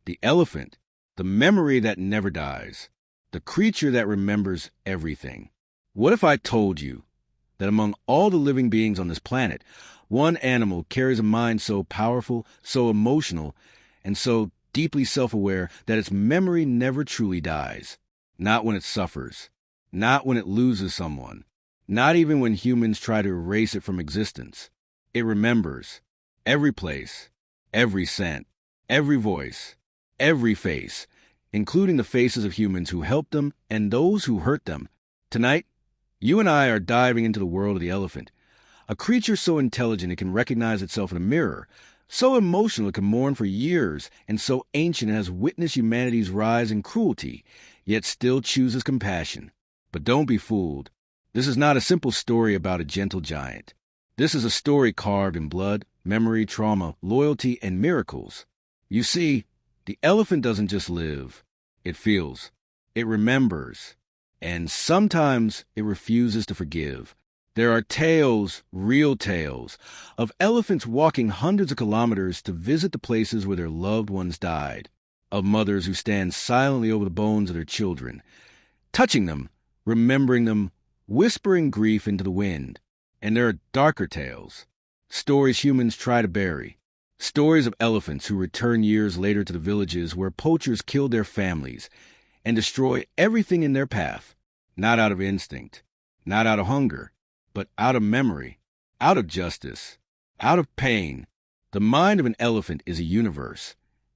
The elephant, the memory that never dies, the creature that remembers everything. What if I told you that among all the living beings on this planet, one animal carries a mind so powerful, so emotional, and so deeply self-aware that its memory never truly dies? Not when it suffers, not when it loses someone, not even when humans try to erase it from existence. It remembers every place, every scent, every voice, every face, including the faces of humans who helped them and those who hurt them. Tonight, you and I are diving into the world of the elephant, a creature so intelligent it can recognize itself in a mirror, so emotional it can mourn for years, and so ancient it has witnessed humanity's rise in cruelty, yet still chooses compassion. But don't be fooled. This is not a simple story about a gentle giant. This is a story carved in blood, memory, trauma, loyalty, and miracles. You see, the elephant doesn't just live. It feels. It remembers. And sometimes it refuses to forgive. There are tales, real tales, of elephants walking hundreds of kilometers to visit the places where their loved ones died, of mothers who stand silently over the bones of their children, touching them, remembering them, whispering grief into the wind. And there are darker tales, stories humans try to bury, stories of elephants who return years later to the villages where poachers killed their families and destroy everything in their path, not out of instinct, not out of hunger, but out of memory, out of justice, out of pain. The mind of an elephant is a universe,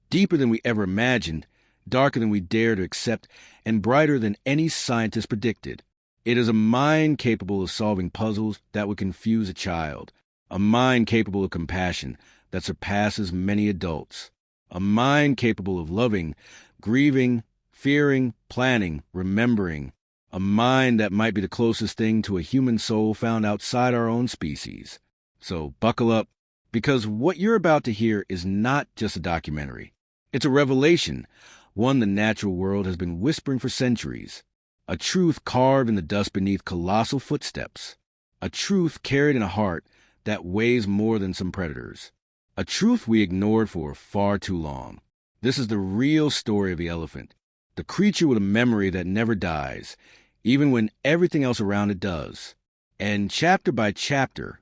deeper than we ever imagined, darker than we dare to accept, and brighter than any scientist predicted. It is a mind capable of solving puzzles that would confuse a child, a mind capable of compassion that surpasses many adults, a mind capable of loving, grieving, fearing, planning, remembering, a mind that might be the closest thing to a human soul found outside our own species. So buckle up, because what you're about to hear is not just a documentary. It's a revelation, one the natural world has been whispering for centuries. A truth carved in the dust beneath colossal footsteps. A truth carried in a heart that weighs more than some predators. A truth we ignored for far too long. This is the real story of the elephant, the creature with a memory that never dies, even when everything else around it does. And chapter by chapter,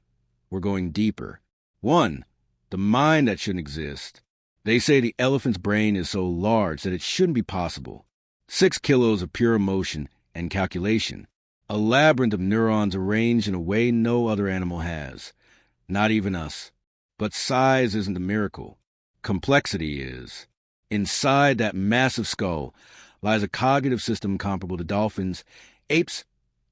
we're going deeper. 1. The mind that shouldn't exist. They say the elephant's brain is so large that it shouldn't be possible. 6 kilos of pure emotion and calculation. A labyrinth of neurons arranged in a way no other animal has. Not even us. But size isn't the miracle. Complexity is. Inside that massive skull lies a cognitive system comparable to dolphins, apes,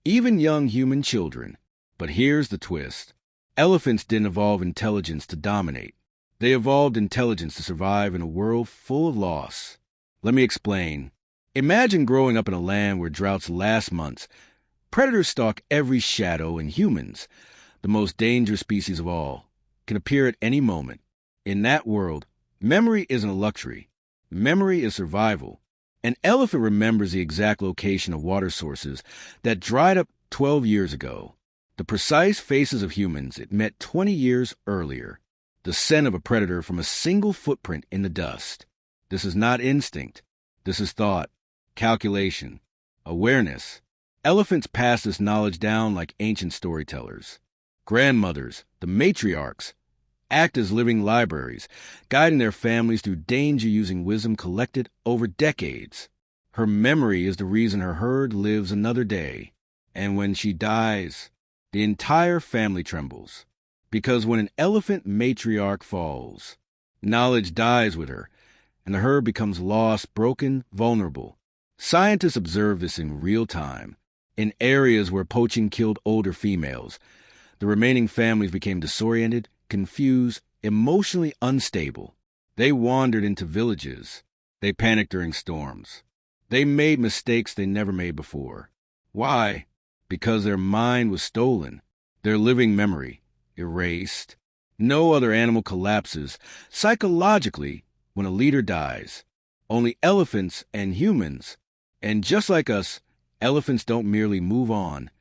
even young human children. But here's the twist. Elephants didn't evolve intelligence to dominate. They evolved intelligence to survive in a world full of loss. Let me explain. Imagine growing up in a land where droughts last months. Predators stalk every shadow, and humans, the most dangerous species of all, can appear at any moment. In that world, memory isn't a luxury. Memory is survival. An elephant remembers the exact location of water sources that dried up 12 years ago, the precise faces of humans it met 20 years earlier, the scent of a predator from a single footprint in the dust. This is not instinct. This is thought, calculation, awareness. Elephants pass this knowledge down like ancient storytellers. Grandmothers, the matriarchs, act as living libraries, guiding their families through danger using wisdom collected over decades. Her memory is the reason her herd lives another day. And when she dies, the entire family trembles. Because when an elephant matriarch falls, knowledge dies with her, and the herd becomes lost, broken, vulnerable. Scientists observe this in real time. In areas where poaching killed older females, the remaining families became disoriented, confused, emotionally unstable. They wandered into villages. They panicked during storms. They made mistakes they never made before. Why? Because their mind was stolen, their living memory erased. No other animal collapses psychologically when a leader dies. Only elephants and humans. And just like us, elephants don't merely move on.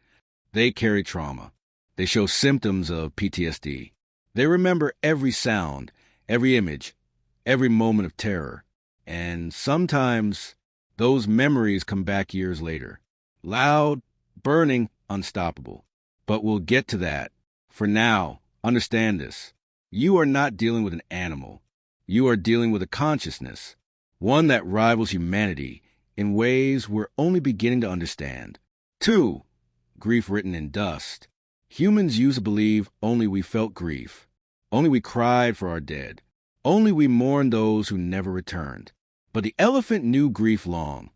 They carry trauma. They show symptoms of PTSD. They remember every sound, every image, every moment of terror. And sometimes those memories come back years later. Loud, burning, unstoppable. But we'll get to that. For now, understand this. You are not dealing with an animal. You are dealing with a consciousness, one that rivals humanity in ways we're only beginning to understand. 2. Grief written in dust. Humans used to believe only we felt grief. Only we cried for our dead. Only we mourned those who never returned. But the elephant knew grief long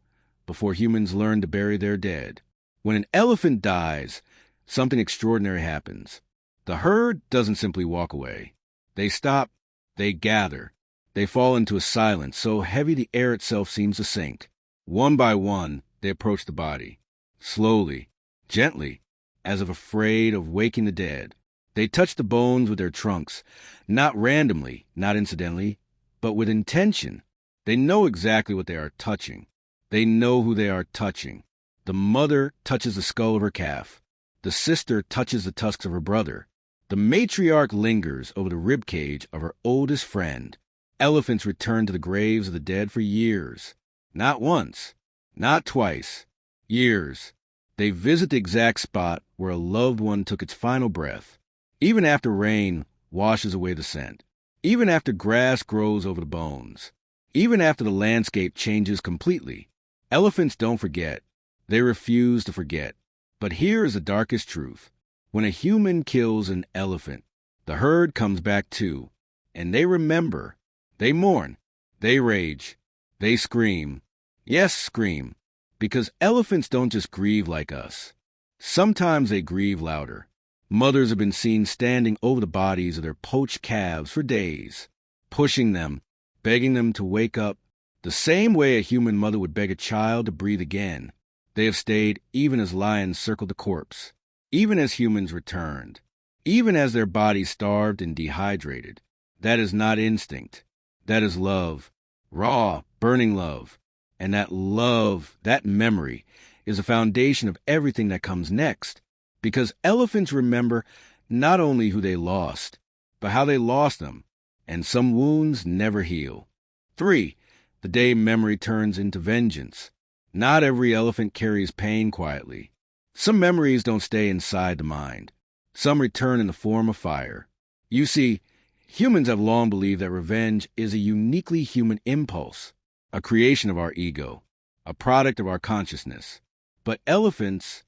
before humans learned to bury their dead. When an elephant dies, something extraordinary happens. The herd doesn't simply walk away. They stop, they gather. They fall into a silence so heavy the air itself seems to sink. One by one, they approach the body. Slowly, gently, as if afraid of waking the dead. They touch the bones with their trunks, not randomly, not incidentally, but with intention. They know exactly what they are touching. They know who they are touching. The mother touches the skull of her calf. The sister touches the tusks of her brother. The matriarch lingers over the rib cage of her oldest friend. Elephants return to the graves of the dead for years. Not once, not twice, years. They visit the exact spot where a loved one took its final breath. Even after rain washes away the scent. Even after grass grows over the bones. Even after the landscape changes completely. Elephants don't forget. They refuse to forget. But here is the darkest truth. When a human kills an elephant, the herd comes back too. And they remember. They mourn. They rage. They scream. Yes, scream. Because elephants don't just grieve like us. Sometimes they grieve louder. Mothers have been seen standing over the bodies of their poached calves for days, pushing them, begging them to wake up, the same way a human mother would beg a child to breathe again. They have stayed even as lions circled the corpse, even as humans returned, even as their bodies starved and dehydrated. That is not instinct. That is love, raw, burning love. And that love, that memory, is the foundation of everything that comes next. Because elephants remember not only who they lost, but how they lost them. And some wounds never heal. 3. The day memory turns into vengeance. Not every elephant carries pain quietly. Some memories don't stay inside the mind. Some return in the form of fire. You see, humans have long believed that revenge is a uniquely human impulse, a creation of our ego, a product of our consciousness. But elephants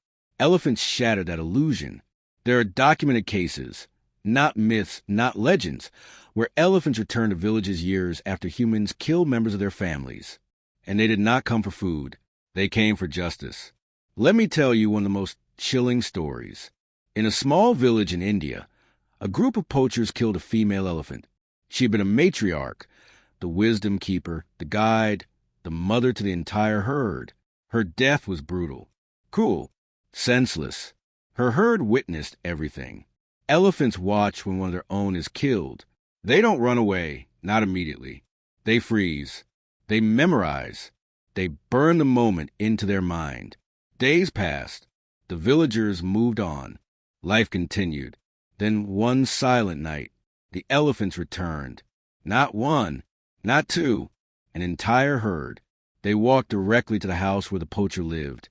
shatter that illusion. There are documented cases, not myths, not legends, where elephants return to villages years after humans killed members of their families. And they did not come for food. They came for justice. Let me tell you one of the most chilling stories. In a small village in India, a group of poachers killed a female elephant. She had been a matriarch, the wisdom keeper, the guide, the mother to the entire herd. Her death was brutal, cruel, senseless. Her herd witnessed everything. Elephants watch when one of their own is killed. They don't run away, not immediately. They freeze. They memorize. They burn the moment into their mind. Days passed. The villagers moved on. Life continued. Then one silent night, the elephants returned. Not one, not two, an entire herd. They walked directly to the house where the poacher lived.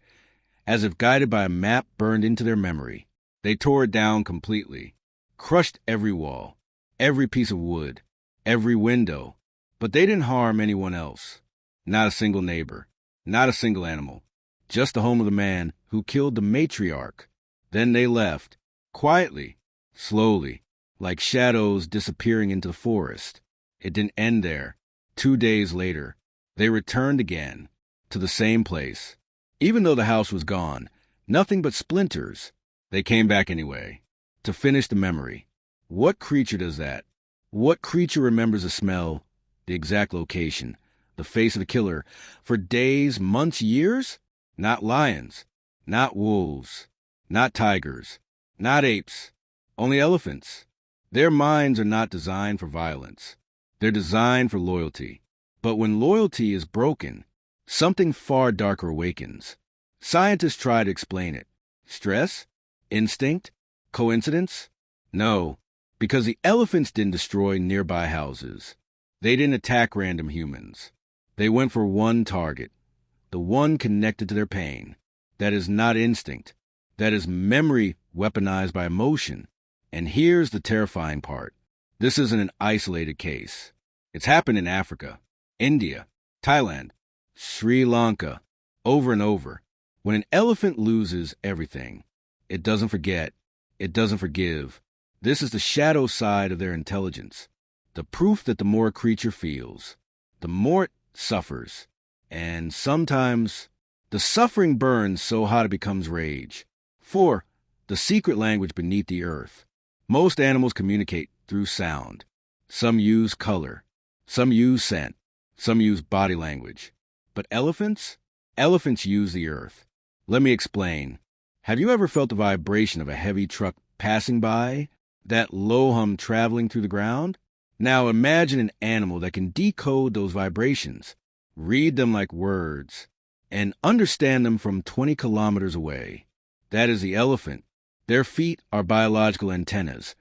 As if guided by a map burned into their memory, they tore it down completely, crushed every wall, every piece of wood, every window. But they didn't harm anyone else. Not a single neighbor, not a single animal, just the home of the man who killed the matriarch. Then they left, quietly, slowly, like shadows disappearing into the forest. It didn't end there. 2 days later, they returned again, to the same place. Even though the house was gone, nothing but splinters, they came back anyway, to finish the memory. What creature does that? What creature remembers the smell, the exact location, the face of the killer, for days, months, years? Not lions, not wolves, not tigers, not apes, only elephants. Their minds are not designed for violence. They're designed for loyalty. But when loyalty is broken, something far darker awakens. Scientists try to explain it. Stress? Instinct? Coincidence? No, because the elephants didn't destroy nearby houses. They didn't attack random humans. They went for one target, the one connected to their pain. That is not instinct. That is memory weaponized by emotion. And here's the terrifying part. This isn't an isolated case. It's happened in Africa, India, Thailand, Sri Lanka, over and over. When an elephant loses everything, it doesn't forget, it doesn't forgive. This is the shadow side of their intelligence. The proof that the more a creature feels, the more it suffers. And sometimes the suffering burns so hot it becomes rage. 4. The secret language beneath the earth. Most animals communicate through sound. Some use color. Some use scent. Some use body language. But elephants? Elephants use the earth. Let me explain. Have you ever felt the vibration of a heavy truck passing by? That low hum traveling through the ground? Now imagine an animal that can decode those vibrations, read them like words, and understand them from 20 kilometers away. That is the elephant. Their feet are biological antennas,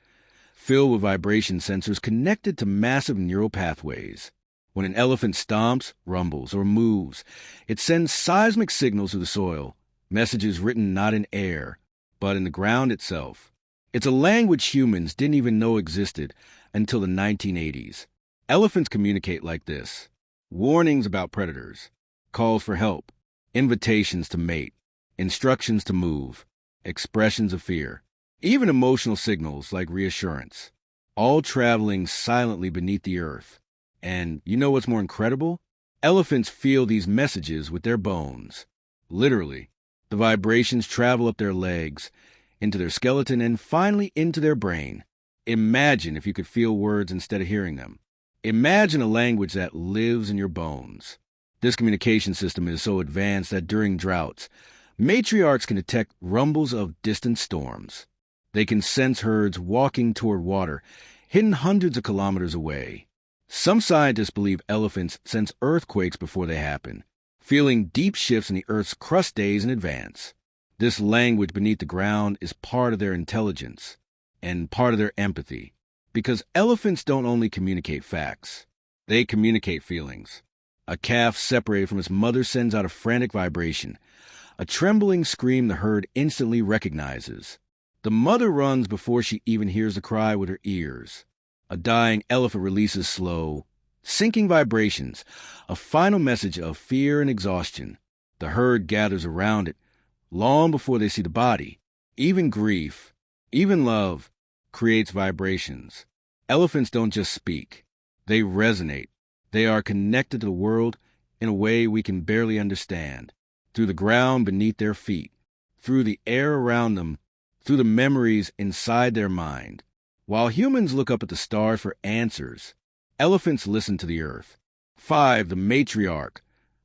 filled with vibration sensors connected to massive neural pathways. When an elephant stomps, rumbles, or moves, it sends seismic signals to the soil, messages written not in air, but in the ground itself. It's a language humans didn't even know existed until the 1980s. Elephants communicate like this: warnings about predators, calls for help, invitations to mate, instructions to move, expressions of fear, even emotional signals like reassurance, all traveling silently beneath the earth. And you know what's more incredible? Elephants feel these messages with their bones. Literally, the vibrations travel up their legs, into their skeleton, and finally into their brain. Imagine if you could feel words instead of hearing them. Imagine a language that lives in your bones. This communication system is so advanced that during droughts, matriarchs can detect rumbles of distant storms. They can sense herds walking toward water, hidden hundreds of kilometers away. Some scientists believe elephants sense earthquakes before they happen, feeling deep shifts in the Earth's crust days in advance. This language beneath the ground is part of their intelligence and part of their empathy, because elephants don't only communicate facts, they communicate feelings. A calf separated from its mother sends out a frantic vibration, a trembling scream the herd instantly recognizes. The mother runs before she even hears the cry with her ears. A dying elephant releases slow, sinking vibrations, a final message of fear and exhaustion. The herd gathers around it, long before they see the body. Even grief, even love, creates vibrations. Elephants don't just speak. They resonate. They are connected to the world in a way we can barely understand. Through the ground beneath their feet, through the air around them, through the memories inside their mind. While humans look up at the stars for answers, elephants listen to the earth. 5. The matriarch,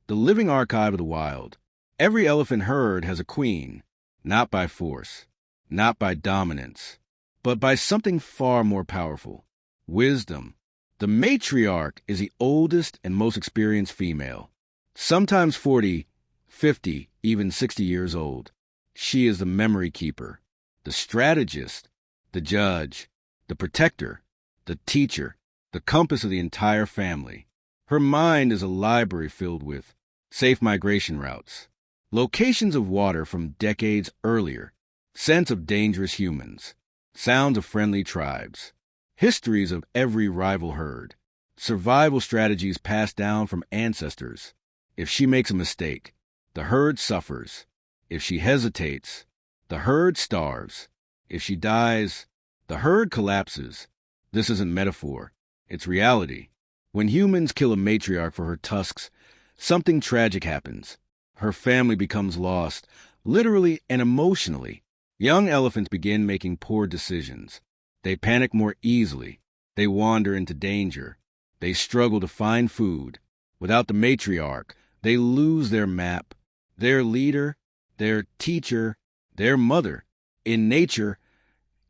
the living archive of the wild. Every elephant herd has a queen, not by force, not by dominance, but by something far more powerful: wisdom. The matriarch is the oldest and most experienced female, sometimes 40, 50, even 60 years old. She is the memory keeper, the strategist, the judge, the protector, the teacher, the compass of the entire family. Her mind is a library filled with safe migration routes, locations of water from decades earlier, scents of dangerous humans, sounds of friendly tribes, histories of every rival herd, survival strategies passed down from ancestors. If she makes a mistake, the herd suffers. If she hesitates, the herd starves. If she dies, the herd collapses. This isn't metaphor. It's reality. When humans kill a matriarch for her tusks, something tragic happens. Her family becomes lost, literally and emotionally. Young elephants begin making poor decisions. They panic more easily. They wander into danger. They struggle to find food. Without the matriarch, they lose their map, their leader, their teacher, their mother. In nature,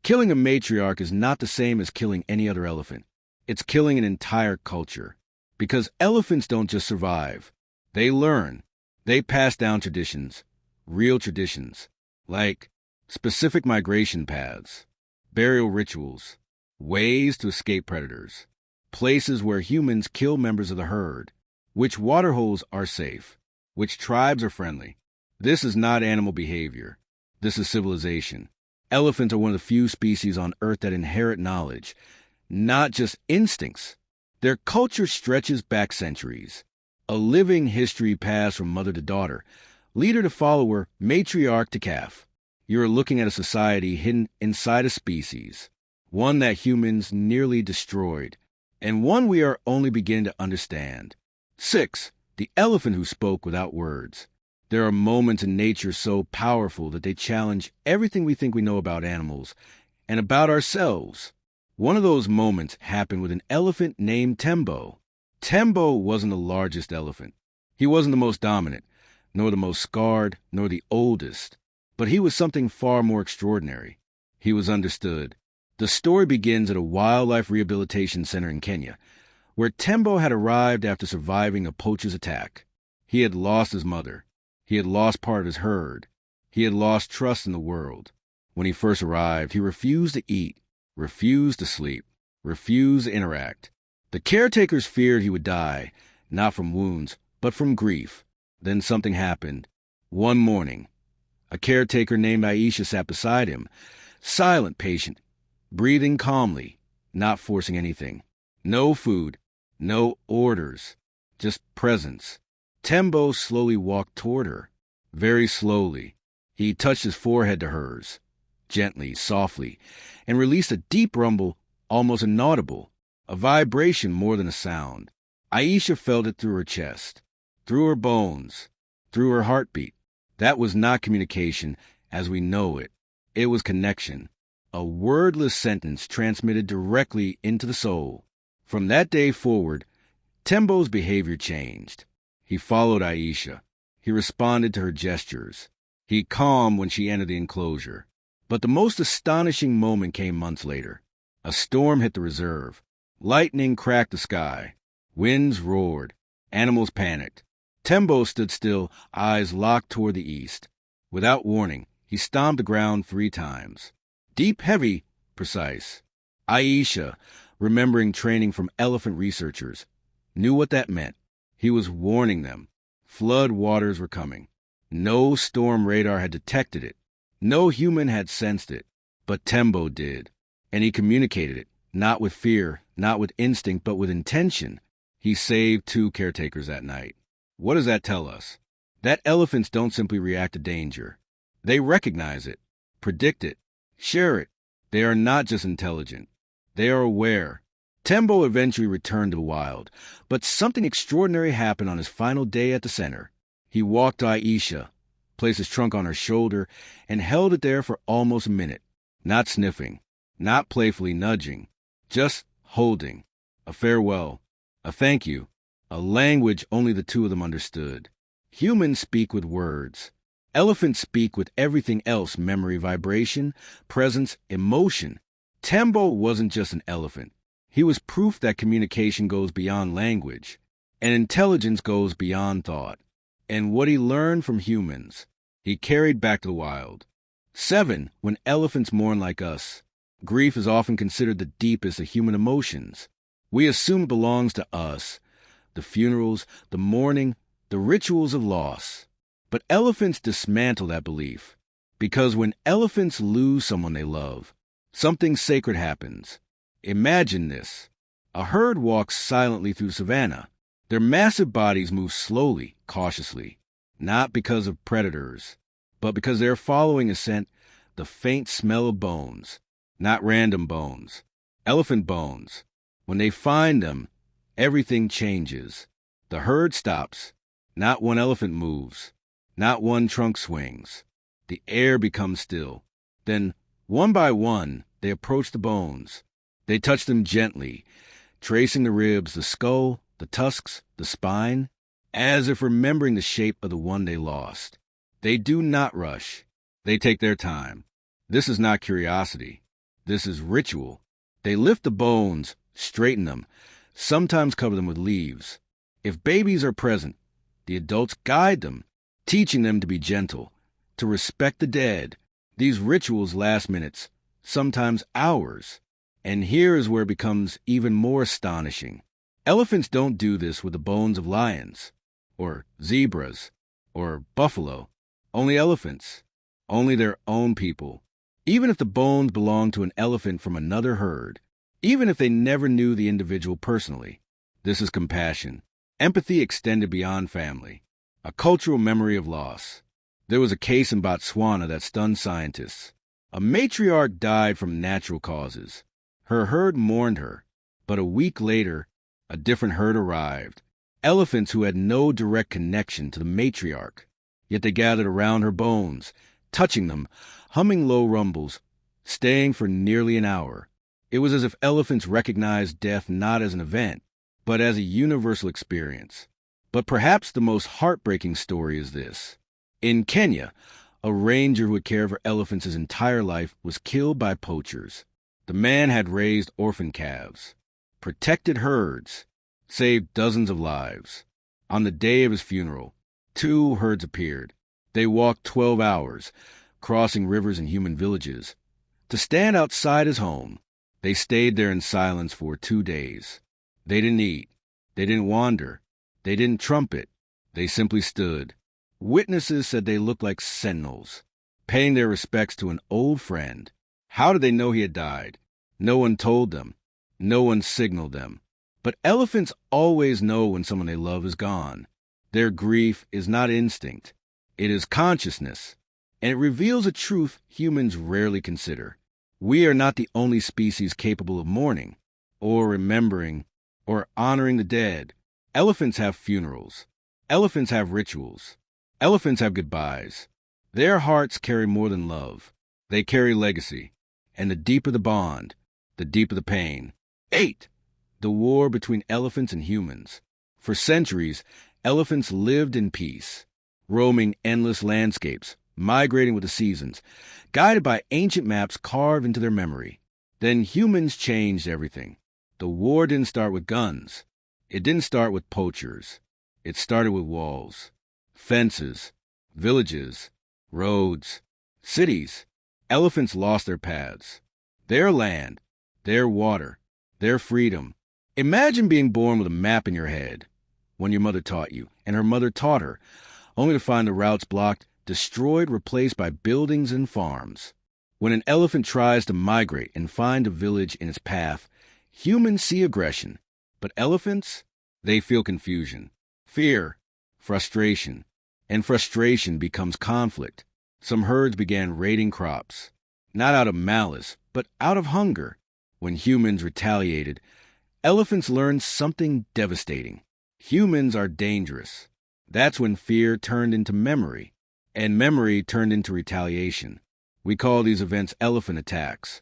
killing a matriarch is not the same as killing any other elephant. It's killing an entire culture. Because elephants don't just survive. They learn. They pass down traditions, real traditions, like specific migration paths, burial rituals, ways to escape predators, places where humans kill members of the herd. which water holes are safe, which tribes are friendly. This is not animal behavior. This is civilization. Elephants are one of the few species on Earth that inherit knowledge, not just instincts. Their culture stretches back centuries. A living history passed from mother to daughter, leader to follower, matriarch to calf. You're looking at a society hidden inside a species, one that humans nearly destroyed, and one we are only beginning to understand. 6. The elephant who spoke without words. There are moments in nature so powerful that they challenge everything we think we know about animals and about ourselves. One of those moments happened with an elephant named Tembo. Tembo wasn't the largest elephant. He wasn't the most dominant, nor the most scarred, nor the oldest. But he was something far more extraordinary. He was understood. The story begins at a wildlife rehabilitation center in Kenya, where Tembo had arrived after surviving a poacher's attack. He had lost his mother. He had lost part of his herd. He had lost trust in the world. When he first arrived, he refused to eat, refused to sleep, refused to interact. The caretakers feared he would die, not from wounds, but from grief. Then something happened. One morning, a caretaker named Aisha sat beside him, silent, patient, breathing calmly, not forcing anything. No food, no orders, just presence. Tembo slowly walked toward her, very slowly. He touched his forehead to hers, gently, softly, and released a deep rumble, almost inaudible, a vibration more than a sound. Aisha felt it through her chest, through her bones, through her heartbeat. That was not communication as we know it. It was connection, a wordless sentence transmitted directly into the soul. From that day forward, Tembo's behavior changed. He followed Aisha. He responded to her gestures. He calmed when she entered the enclosure. But the most astonishing moment came months later. A storm hit the reserve. Lightning cracked the sky. Winds roared. Animals panicked. Tembo stood still, eyes locked toward the east. Without warning, he stomped the ground 3 times. Deep, heavy, precise. Aisha, remembering training from elephant researchers, knew what that meant. He was warning them. Flood waters were coming. No storm radar had detected it. No human had sensed it. But Tembo did. And he communicated it, not with fear, not with instinct, but with intention. He saved 2 caretakers that night. What does that tell us? That elephants don't simply react to danger. They recognize it, predict it, share it. They are not just intelligent. They are aware. Tembo eventually returned to the wild, but something extraordinary happened on his final day at the center. He walked to Aisha, placed his trunk on her shoulder, and held it there for almost a minute, not sniffing, not playfully nudging, just holding. A farewell, a thank you, a language only the 2 of them understood. Humans speak with words. Elephants speak with everything else: memory, vibration, presence, emotion. Tembo wasn't just an elephant. He was proof that communication goes beyond language, and intelligence goes beyond thought. And what he learned from humans, he carried back to the wild. 7. When elephants mourn like us. Grief is often considered the deepest of human emotions. We assume it belongs to us. The funerals, the mourning, the rituals of loss. But elephants dismantle that belief. Because when elephants lose someone they love, something sacred happens. Imagine this. A herd walks silently through savannah. Their massive bodies move slowly, cautiously, not because of predators, but because they are following a scent, the faint smell of bones, not random bones, elephant bones. When they find them, everything changes. The herd stops. Not one elephant moves. Not one trunk swings. The air becomes still. Then, one by one, they approach the bones. They touch them gently, tracing the ribs, the skull, the tusks, the spine, as if remembering the shape of the one they lost. They do not rush. They take their time. This is not curiosity. This is ritual. They lift the bones, straighten them, sometimes cover them with leaves. If babies are present, the adults guide them, teaching them to be gentle, to respect the dead. These rituals last minutes, sometimes hours. And here is where it becomes even more astonishing. Elephants don't do this with the bones of lions, or zebras, or buffalo. Only elephants. Only their own people. Even if the bones belong to an elephant from another herd. Even if they never knew the individual personally. This is compassion. Empathy extended beyond family. A cultural memory of loss. There was a case in Botswana that stunned scientists. A matriarch died from natural causes. Her herd mourned her, but a week later, a different herd arrived. Elephants who had no direct connection to the matriarch. Yet they gathered around her bones, touching them, humming low rumbles, staying for nearly an hour. It was as if elephants recognized death not as an event, but as a universal experience. But perhaps the most heartbreaking story is this. In Kenya, a ranger who had cared for elephants his entire life was killed by poachers. The man had raised orphan calves, protected herds, saved dozens of lives. On the day of his funeral, 2 herds appeared. They walked 12 hours, crossing rivers and human villages. To stand outside his home, they stayed there in silence for 2 days. They didn't eat. They didn't wander. They didn't trumpet. They simply stood. Witnesses said they looked like sentinels, paying their respects to an old friend. How did they know he had died? No one told them. No one signaled them. But elephants always know when someone they love is gone. Their grief is not instinct. It is consciousness. And it reveals a truth humans rarely consider. We are not the only species capable of mourning, or remembering, or honoring the dead. Elephants have funerals. Elephants have rituals. Elephants have goodbyes. Their hearts carry more than love. They carry legacy. And the deeper the bond, the deeper the pain. 8. The war between elephants and humans. For centuries, elephants lived in peace, roaming endless landscapes, migrating with the seasons, guided by ancient maps carved into their memory. Then humans changed everything. The war didn't start with guns. It didn't start with poachers. It started with walls, fences, villages, roads, cities. Elephants lost their paths, their land, their water, their freedom. Imagine being born with a map in your head, one your mother taught you, and her mother taught her, only to find the routes blocked, destroyed, replaced by buildings and farms. When an elephant tries to migrate and find a village in its path, humans see aggression, but elephants, they feel confusion, fear, frustration, and frustration becomes conflict. Some herds began raiding crops, not out of malice, but out of hunger. When humans retaliated, elephants learned something devastating. Humans are dangerous. That's when fear turned into memory, and memory turned into retaliation. We call these events elephant attacks.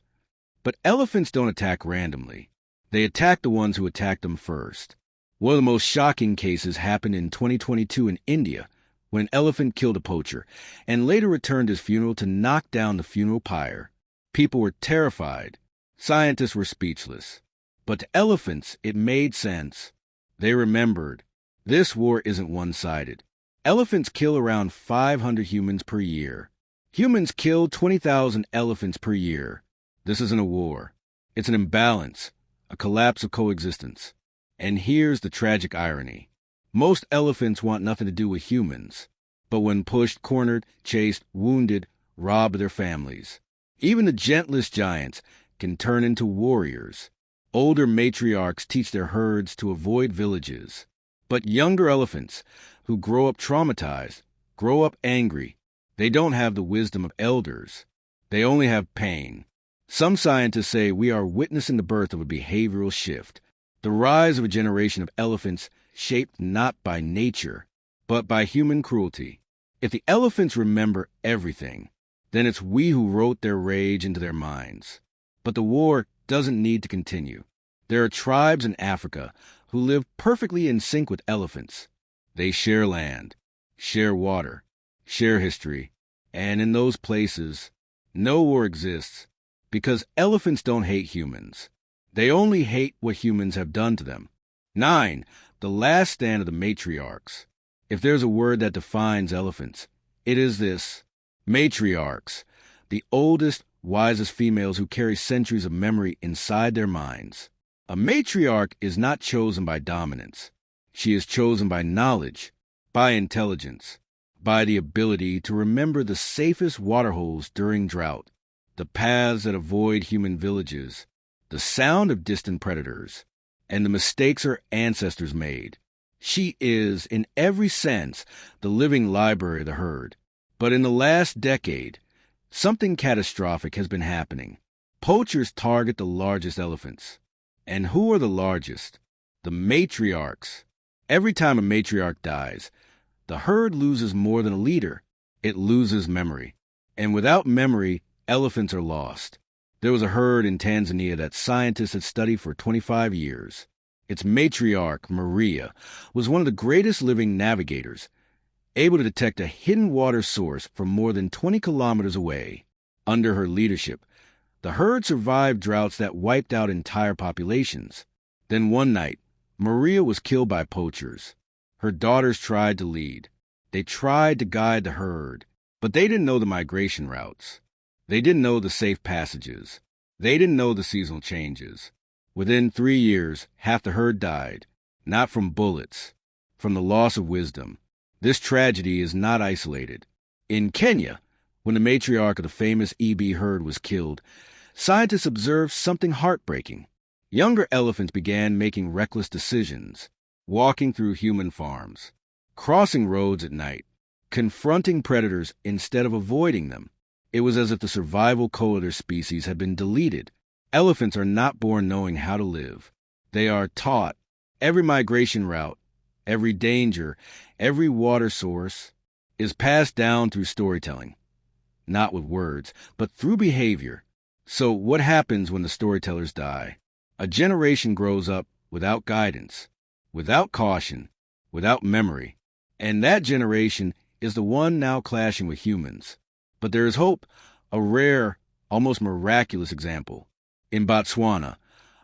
But elephants don't attack randomly. They attack the ones who attacked them first. One of the most shocking cases happened in 2022 in India, when an elephant killed a poacher, and later returned his funeral to knock down the funeral pyre. People were terrified. Scientists were speechless. But to elephants, it made sense. They remembered. This war isn't one-sided. Elephants kill around 500 humans per year. Humans kill 20,000 elephants per year. This isn't a war. It's an imbalance, a collapse of coexistence. And here's the tragic irony. Most elephants want nothing to do with humans, but when pushed, cornered, chased, wounded, robbed of their families. Even the gentlest giants can turn into warriors. Older matriarchs teach their herds to avoid villages. But younger elephants, who grow up traumatized, grow up angry. They don't have the wisdom of elders. They only have pain. Some scientists say we are witnessing the birth of a behavioral shift, the rise of a generation of elephants shaped not by nature, but by human cruelty. If the elephants remember everything, then it's we who wrote their rage into their minds. But the war doesn't need to continue. There are tribes in Africa who live perfectly in sync with elephants. They share land, share water, share history, and in those places, no war exists because elephants don't hate humans. They only hate what humans have done to them. 9. The last stand of the matriarchs. If there's a word that defines elephants, it is this: matriarchs, the oldest, wisest females who carry centuries of memory inside their minds. A matriarch is not chosen by dominance. She is chosen by knowledge, by intelligence, by the ability to remember the safest waterholes during drought, the paths that avoid human villages, the sound of distant predators, and the mistakes her ancestors made. She is, in every sense, the living library of the herd. But in the last decade, something catastrophic has been happening. Poachers target the largest elephants. And who are the largest? The matriarchs. Every time a matriarch dies, the herd loses more than a leader. It loses memory. And without memory, elephants are lost. There was a herd in Tanzania that scientists had studied for 25 years. Its matriarch, Maria, was one of the greatest living navigators, able to detect a hidden water source from more than 20 kilometers away. Under her leadership, the herd survived droughts that wiped out entire populations. Then one night, Maria was killed by poachers. Her daughters tried to lead. They tried to guide the herd, but they didn't know the migration routes. They didn't know the safe passages. They didn't know the seasonal changes. Within 3 years, half the herd died, not from bullets, from the loss of wisdom. This tragedy is not isolated. In Kenya, when the matriarch of the famous EB herd was killed, scientists observed something heartbreaking. Younger elephants began making reckless decisions, walking through human farms, crossing roads at night, confronting predators instead of avoiding them. It was as if the survival code of their species had been deleted. Elephants are not born knowing how to live. They are taught. Every migration route, every danger, every water source is passed down through storytelling. Not with words, but through behavior. So what happens when the storytellers die? A generation grows up without guidance, without caution, without memory. And that generation is the one now clashing with humans. But there is hope, a rare, almost miraculous example. In Botswana,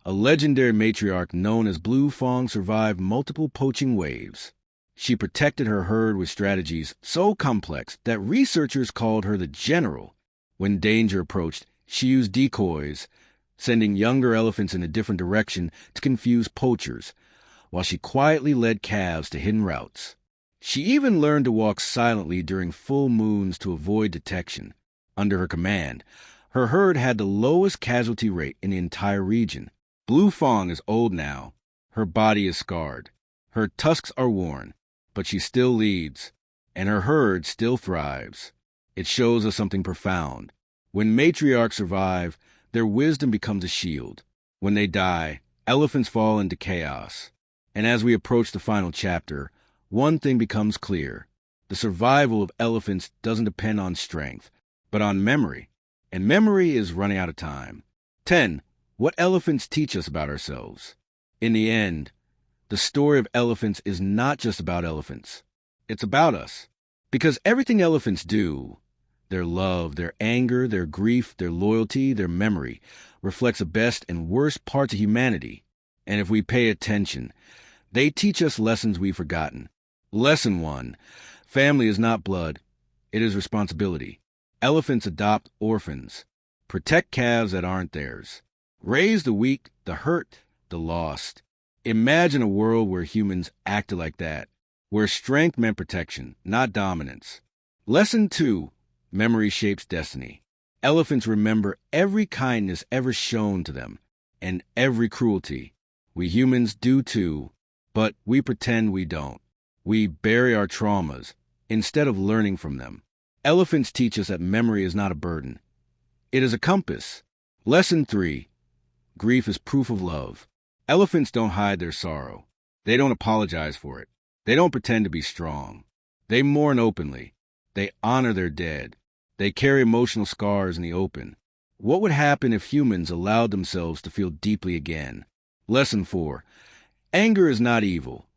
a legendary matriarch known as Blue Fong survived multiple poaching waves. She protected her herd with strategies so complex that researchers called her the general. When danger approached, she used decoys, sending younger elephants in a different direction to confuse poachers, while she quietly led calves to hidden routes. She even learned to walk silently during full moons to avoid detection. Under her command, her herd had the lowest casualty rate in the entire region. Blue Fong is old now. Her body is scarred. Her tusks are worn, but she still leads, and her herd still thrives. It shows us something profound. When matriarchs survive, their wisdom becomes a shield. When they die, elephants fall into chaos. And as we approach the final chapter, one thing becomes clear. The survival of elephants doesn't depend on strength, but on memory. And memory is running out of time. 10. What elephants teach us about ourselves. In the end, the story of elephants is not just about elephants. It's about us. Because everything elephants do, their love, their anger, their grief, their loyalty, their memory, reflects the best and worst parts of humanity. And if we pay attention, they teach us lessons we've forgotten. Lesson 1. Family is not blood. It is responsibility. Elephants adopt orphans. Protect calves that aren't theirs. Raise the weak, the hurt, the lost. Imagine a world where humans acted like that, where strength meant protection, not dominance. Lesson 2. Memory shapes destiny. Elephants remember every kindness ever shown to them, and every cruelty. We humans do too, but we pretend we don't. We bury our traumas instead of learning from them. Elephants teach us that memory is not a burden. It is a compass. Lesson 3. Grief is proof of love. Elephants don't hide their sorrow. They don't apologize for it. They don't pretend to be strong. They mourn openly. They honor their dead. They carry emotional scars in the open. What would happen if humans allowed themselves to feel deeply again? Lesson 4. Anger is not evil.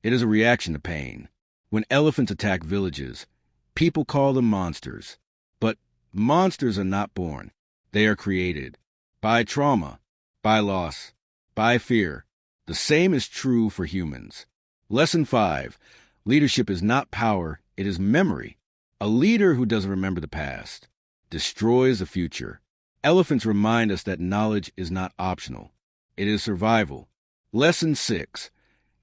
It is a reaction to pain. When elephants attack villages, people call them monsters. But monsters are not born. They are created. By trauma, by loss, by fear. The same is true for humans. Lesson 5. Leadership is not power, it is memory. A leader who doesn't remember the past destroys the future. Elephants remind us that knowledge is not optional. It is survival. Lesson 6.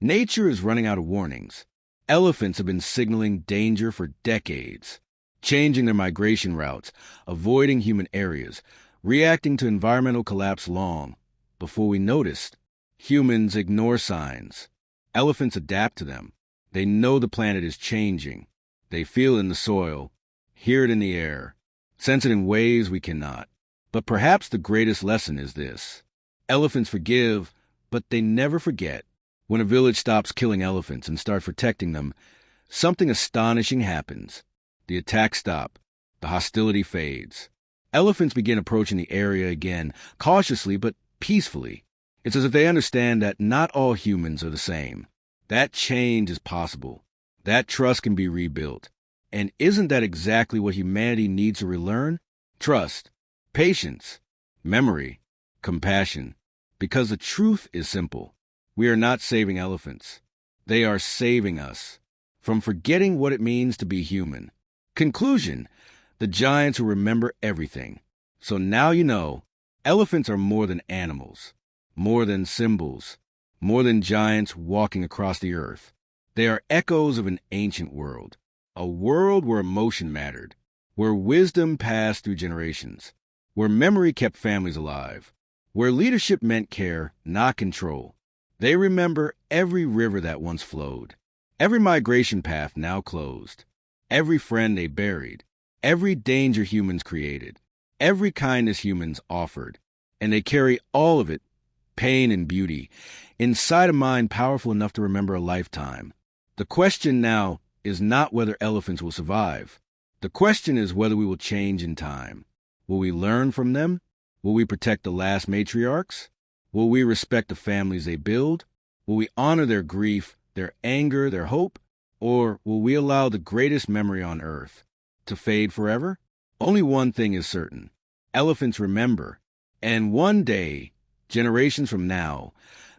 Nature is running out of warnings. Elephants have been signaling danger for decades, changing their migration routes, avoiding human areas, reacting to environmental collapse long before we noticed. Humans ignore signs. Elephants adapt to them. They know the planet is changing. They feel it in the soil, hear it in the air, sense it in ways we cannot. But perhaps the greatest lesson is this. Elephants forgive, but they never forget. When a village stops killing elephants and starts protecting them, something astonishing happens. The attacks stop. The hostility fades. Elephants begin approaching the area again, cautiously but peacefully. It's as if they understand that not all humans are the same. That change is possible. That trust can be rebuilt. And isn't that exactly what humanity needs to relearn? Trust, patience, memory, compassion. Because the truth is simple. We are not saving elephants. They are saving us from forgetting what it means to be human. Conclusion: the giants who remember everything. So now you know, elephants are more than animals, more than symbols, more than giants walking across the earth. They are echoes of an ancient world, a world where emotion mattered, where wisdom passed through generations, where memory kept families alive, where leadership meant care, not control. They remember every river that once flowed, every migration path now closed, every friend they buried, every danger humans created, every kindness humans offered, and they carry all of it, pain and beauty, inside a mind powerful enough to remember a lifetime. The question now is not whether elephants will survive. The question is whether we will change in time. Will we learn from them? Will we protect the last matriarchs? Will we respect the families they build? Will we honor their grief, their anger, their hope? Or will we allow the greatest memory on earth to fade forever? Only one thing is certain. Elephants remember. And one day, generations from now,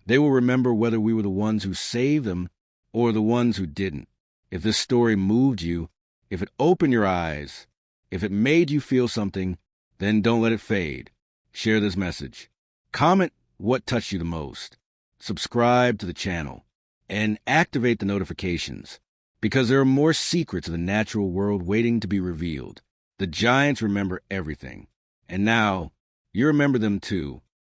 they will remember whether we were the ones who saved them or the ones who didn't. If this story moved you, if it opened your eyes, if it made you feel something, then don't let it fade. Share this message. Comment what touched you the most. Subscribe to the channel and activate the notifications, because there are more secrets of the natural world waiting to be revealed. The giants remember everything, and now you remember them too.